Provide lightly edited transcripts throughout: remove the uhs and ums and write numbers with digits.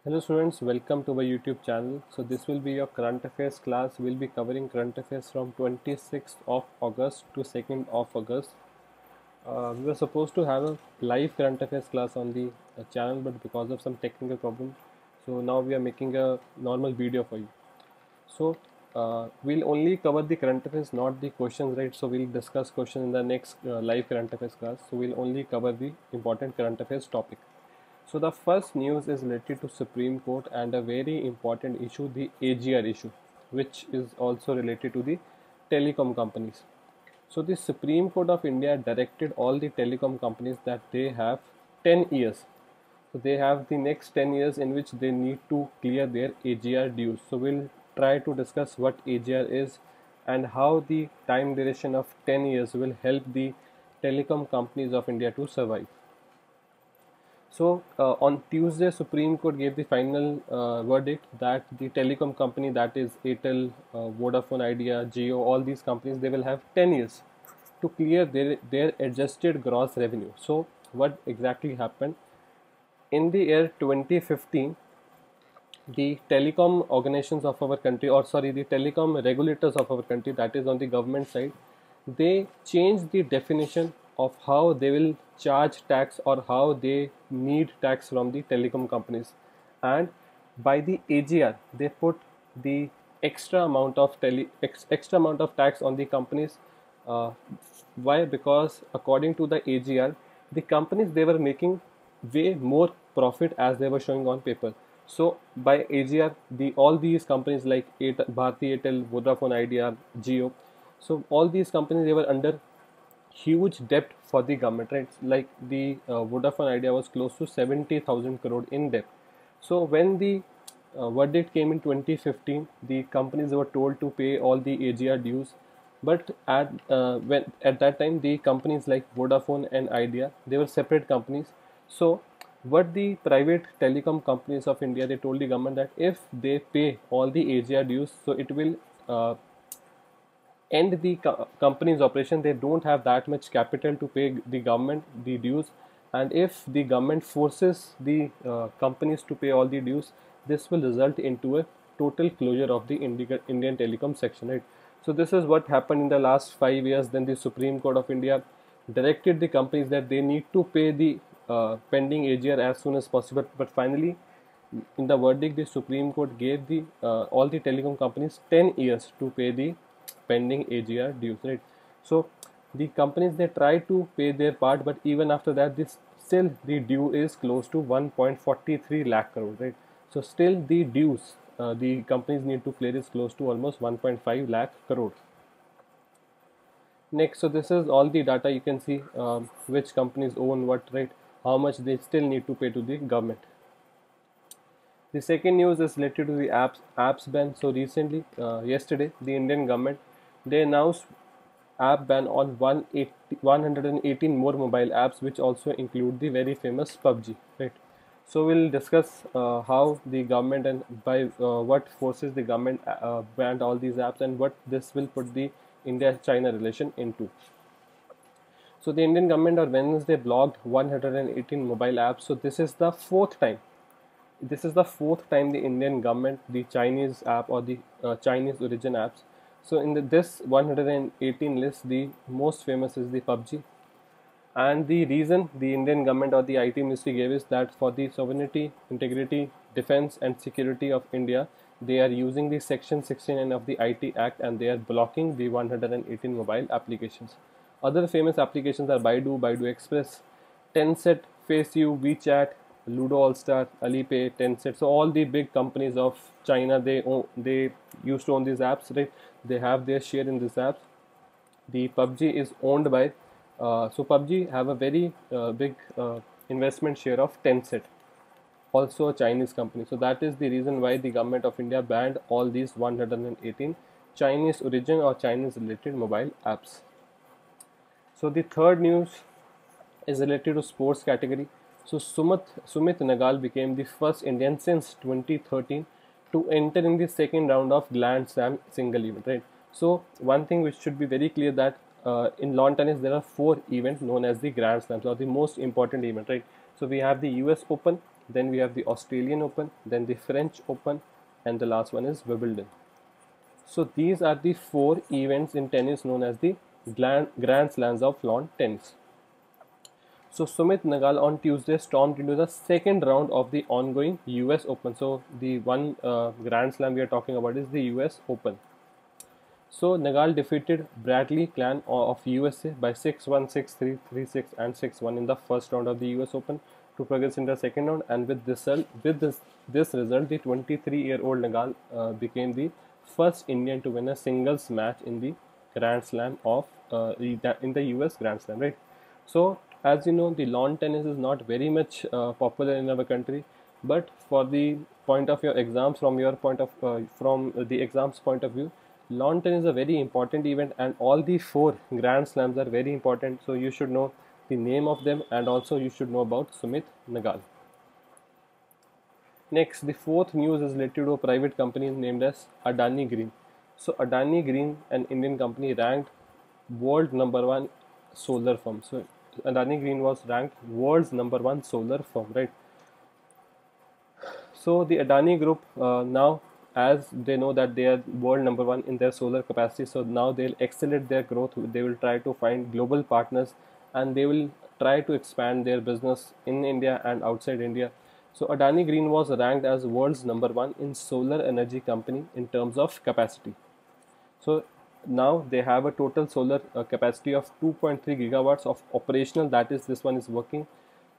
Hello students, welcome to my YouTube channel. So this will be your current affairs class. We'll be covering current affairs from 26th of August to 2nd of August. We were supposed to have a live current affairs class on the channel, but because of some technical problem, so now we are making a normal video for you. So we'll only cover the current affairs, not the questions, right? So we'll discuss questions in the next live current affairs class. So we'll only cover the important current affairs topic. So the first news is related to Supreme Court and a very important issue, the AGR issue, which is also related to the telecom companies. So the Supreme Court of India directed all the telecom companies that they have 10 years. So they have the next 10 years in which they need to clear their AGR dues. So we'll try to discuss what AGR is and how the time duration of 10 years will help the telecom companies of India to survive. So on Tuesday, Supreme Court gave the final verdict that the telecom company, that is Airtel, Vodafone Idea, Jio, all these companies, they will have 10 years to clear their adjusted gross revenue. So what exactly happened? In the year 2015, the telecom organizations of our country, or sorry, the telecom regulators of our country, that is on the government side, they changed the definition of how they will charge tax or how they need tax from the telecom companies. And by the AGR, they put the extra amount of tax on the companies. uh, why? Because according to the AGR, the companies, they were making way more profit as they were showing on paper. So by AGR, the all these companies like Bharti Airtel, Vodafone Idea, Jio, so all these companies, they were under huge debt for the government, right? Like the Vodafone Idea was close to 70,000 crore in debt. So when the verdict came in 2015, the companies were told to pay all the AGR dues. But at that time, the companies like Vodafone and Idea, they were separate companies. So what the private telecom companies of India, they told the government that if they pay all the AGR dues, so it will end the company's operation. They don't have that much capital to pay the government the dues, and if the government forces the companies to pay all the dues, this will result into a total closure of the Indian telecom section, right? So this is what happened in the last 5 years. Then the Supreme Court of India directed the companies that they need to pay the pending AGR as soon as possible. But finally, in the verdict, the Supreme Court gave the all the telecom companies 10 years to pay the pending AGR dues, right? So the companies, they try to pay their part, but even after that, this still the due is close to 1.43 lakh crore, right? So still the dues the companies need to clear is close to almost 1.5 lakh crore. Next, so this is all the data. You can see which companies own what, right? How much they still need to pay to the government. The second news is related to the apps ban. So recently, yesterday, the Indian government, they announced app ban on 118 more mobile apps, which also include the very famous PUBG. Right. So we'll discuss how the government and by what forces the government banned all these apps and what this will put the India-China relation into. So the Indian government on Wednesday blocked 118 mobile apps. So this is the fourth time. This is the fourth time the Indian government, the Chinese app or the Chinese origin apps. So in this 118 list, the most famous is the PUBG. And the reason the Indian government or the IT ministry gave is that for the sovereignty, integrity, defense and security of India, they are using the section 69 of the IT Act and they are blocking the 118 mobile applications. Other famous applications are Baidu, Baidu Express, Tencent, FaceU, WeChat, Ludo All Star, Alipay, Tencent. So all the big companies of China, they used to own these apps, right? They have their share in these apps. The PUBG is owned by so PUBG have a very big investment share of Tencent, also a Chinese company. So that is the reason why the government of India banned all these 118 Chinese origin or Chinese related mobile apps. So the third news is related to sports category. So Sumit Nagal became the first Indian since 2013 to enter in the second round of Grand Slam single event. Right. So one thing which should be very clear that in lawn tennis there are four events known as the Grand Slams or the most important event. Right. So we have the US Open, then we have the Australian Open, then the French Open, and the last one is Wimbledon. So these are the 4 events in tennis known as the Grand Slams of lawn tennis. So Sumit Nagal on Tuesday stormed into the second round of the ongoing US Open. So the one Grand Slam we are talking about is the US Open. So Nagal defeated Bradley Clan of USA by 6-1, 6-3, 3-6 and 6-1 in the first round of the US Open to progress in the second round, and with this result, the 23-year-old Nagal became the first Indian to win a singles match in the Grand Slam of in the US Grand Slam, right? So as you know, the lawn tennis is not very much popular in our country, but for the point of your exams, from the exams point of view, lawn tennis is a very important event, and all the 4 Grand Slams are very important. So you should know the name of them, and also you should know about Sumit Nagal. Next, the 4th news is related to a private company named as Adani Green. So Adani Green, an Indian company, ranked world #1 solar firm. So Adani Green was ranked world's #1 solar firm, right? So the Adani Group now, as they know that they are world #1 in their solar capacity, so now they'll accelerate their growth. They will try to find global partners, and they will try to expand their business in India and outside India. So Adani Green was ranked as world's #1 in solar energy company in terms of capacity. So now they have a total solar capacity of 2.3 gigawatts of operational, that is, this one is working.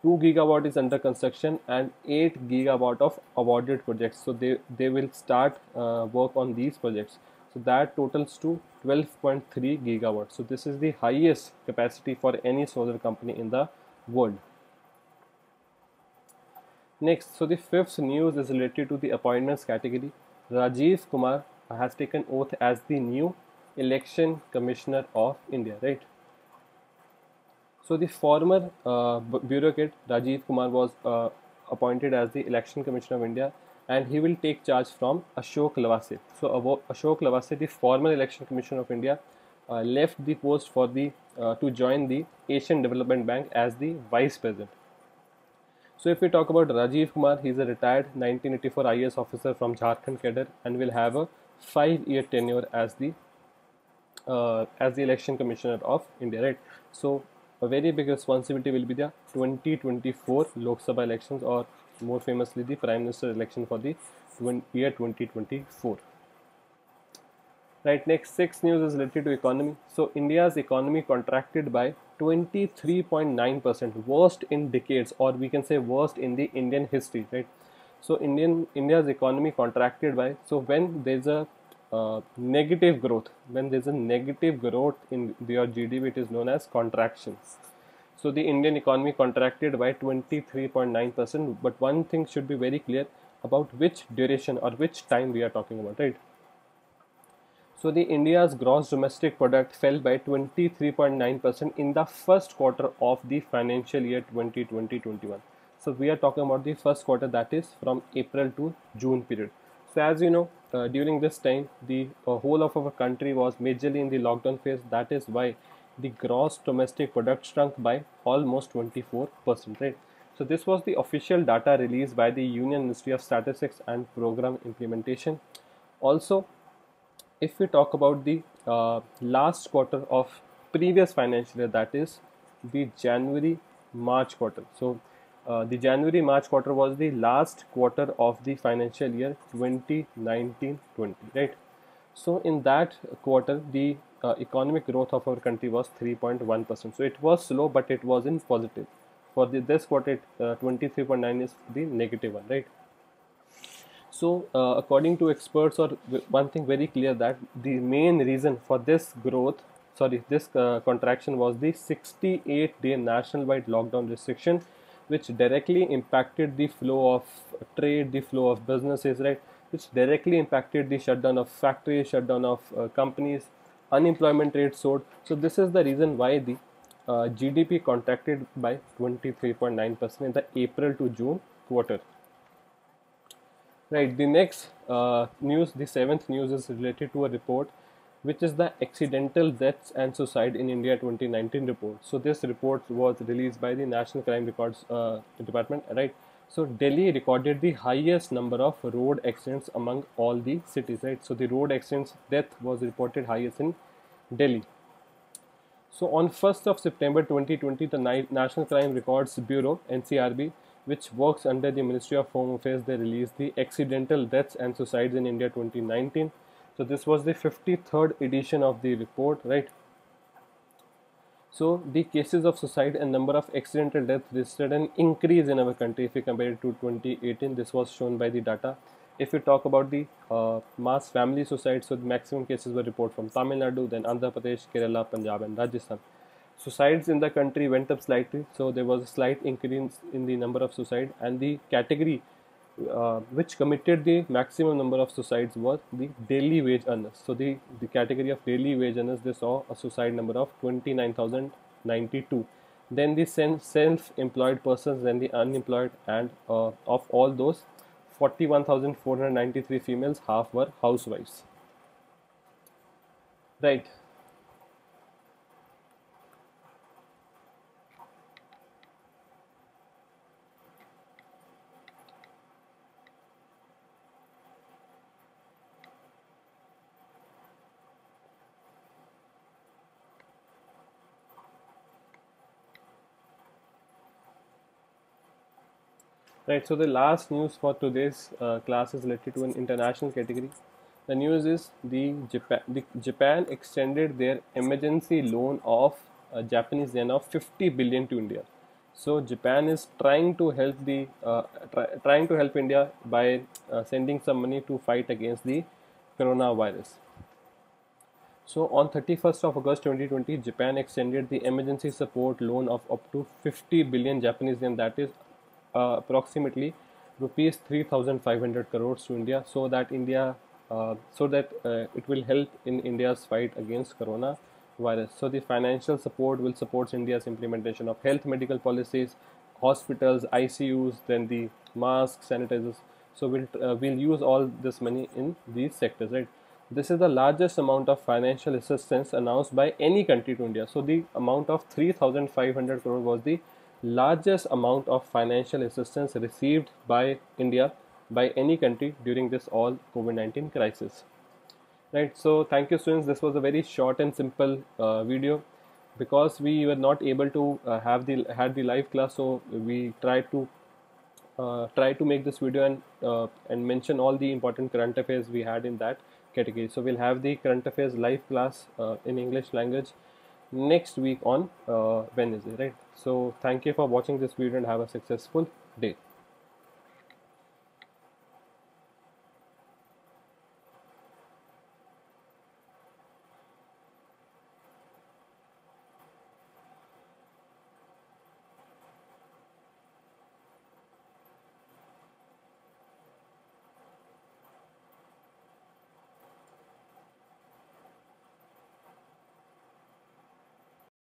2 gigawatt is under construction, and 8 gigawatt of awarded projects. So they will start work on these projects. So that totals to 12.3 gigawatts. So this is the highest capacity for any solar company in the world. Next, so the 5th news is related to the appointments category. Rajiv Kumar has taken oath as the new election commissioner of India, right? So the former bureaucrat Rajiv Kumar was appointed as the election commissioner of India, and he will take charge from Ashok Lavase. So Ashok Lavase, the former election commissioner of India, left the post for the to join the Asian Development Bank as the vice president. So if we talk about Rajiv Kumar, he is a retired 1984 IAS officer from Jharkhand cadre, and will have a 5-year tenure as the election commissioner of India, right? So a very big responsibility will be the 2024 Lok Sabha elections, or more famously the Prime Minister election for the year 2024. Right, next 6 news is related to economy. So India's economy contracted by 23.9%, worst in decades, or we can say worst in the Indian history, right? So India's economy contracted by, so when there's a negative growth, when there's a negative growth in your GDP, it is known as contraction. So the Indian economy contracted by 23.9%, but one thing should be very clear about which duration or which time we are talking about, right? So the India's gross domestic product fell by 23.9% in the first quarter of the financial year 2020-21. So we are talking about the first quarter, that is from April to June period. So as you know, during this time, the whole of our country was majorly in the lockdown phase. That is why the gross domestic product shrunk by almost 24%, right? So this was the official data released by the Union Ministry of Statistics and Program Implementation. Also, if we talk about the last quarter of previous financial year, that is the January-March quarter. So the January-March quarter was the last quarter of the financial year 2019-20, right? So in that quarter, the economic growth of our country was 3.1%. So it was slow, but it was in positive. For this quarter, 23.9 is the negative one, right? So according to experts, or one thing very clear, that the main reason for this contraction was the 68-day nationwide lockdown restriction, which directly impacted the flow of trade, the flow of businesses, right? Which directly impacted the shutdown of factories, shutdown of companies, unemployment rate soared. So this is the reason why the GDP contracted by 23.9% in the April to June quarter. Right, the next news, the 7th news, is related to a report, which is the Accidental Deaths and Suicide in India 2019 report. So this report was released by the National Crime Records Department, right? So Delhi recorded the highest number of road accidents among all the cities, right? So the road accidents death was reported highest in Delhi. So on 1st of September 2020, the National Crime Records Bureau (NCRB), which works under the Ministry of Home Affairs, they released the Accidental Deaths and Suicides in India 2019. So this was the 53rd edition of the report, right? So the cases of suicide and number of accidental deaths registered an increase in our country if we compare it to 2018. This was shown by the data. If we talk about the mass family suicide, so the maximum cases were reported from Tamil Nadu, then Andhra Pradesh, Kerala, Punjab, and Rajasthan. Suicides in the country went up slightly, so there was a slight increase in the number of suicide, and the category which committed the maximum number of suicides was the daily wage earners. So the category of daily wage earners, they saw a suicide number of 29,092. Then the self-employed persons, then the unemployed, and of all those, 41,493 females, half were housewives. Right. Right, so the last news for today's class is related to an international category. The news is the Japan extended their emergency loan of Japanese yen of 50 billion to India. So Japan is trying to help trying to help India by sending some money to fight against the coronavirus. So on 31st of August 2020, Japan extended the emergency support loan of up to 50 billion Japanese yen, that is approximately rupees 3,500 crores to India, so that it will help in India's fight against coronavirus. So the financial support will support India's implementation of health medical policies, hospitals, ICUs, then the masks, sanitizers. So we'll use all this money in these sectors, right? This is the largest amount of financial assistance announced by any country to India. So the amount of 3,500 crore was the largest amount of financial assistance received by India by any country during this all COVID-19 crisis. Right. So thank you, students. This was a very short and simple video because we were not able to had the live class. So we tried to try to make this video and mention all the important current affairs we had in that category. So we'll have the current affairs live class in English language next week on Wednesday, right? So thank you for watching this video and have a successful day.